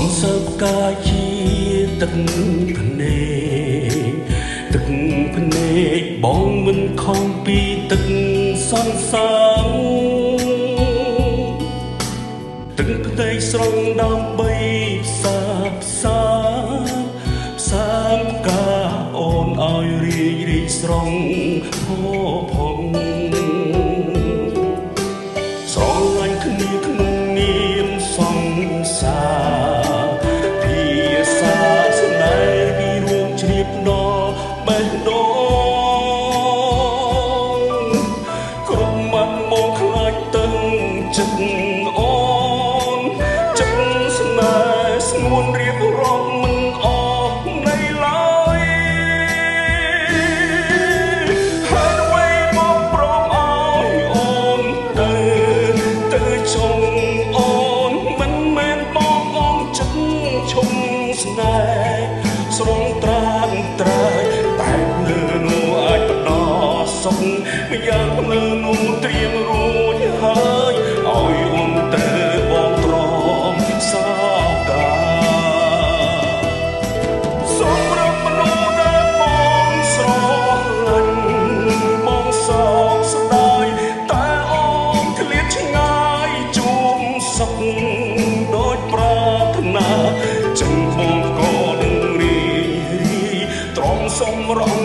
នសើបកាយជាទឹកភ្នែកទឹកភ្នែកបងមិនខំពីទឹកសន្សើមទឹកភ្នែកស្រង់ដើម្បីផ្សាផ្សាផ្កាអូនឲ្យរីកស្រង់ផងស្រឡាញ់គ្នាក្នុងនាមសង្សារភាសាស្នេហ៍ពីរួមជ្រាបដល់បេះដូងគ្រប់មាត់មកខ្លាចតឹងចិត្តអូនចិត្តស្នេហ៍ស្ងួនរៀបរាប់មិនអស់នៃឡើយហើយអ្វីមកព្រមឲ្យអូនទៅចង់អូនមិនមែនបងអូនចិត្តឈុំស្នេហ៍ស្រងត្រានត្រើយតែភ្លើនោះអាចបដោសុខយ៉ាងភ្លើនោះត្រៀមរួចហើយឲ្យអូនទៅបងព្រមសោកាសូមរំមនុស្សដែលបងស្រឡាញ់បងសោកស្ដាយតែអូនឃ្លាតឆ្ងាយជួបសុខដូចប្រាថ្នាចឹងបងក៏នឹងរីទ្រាំសំរង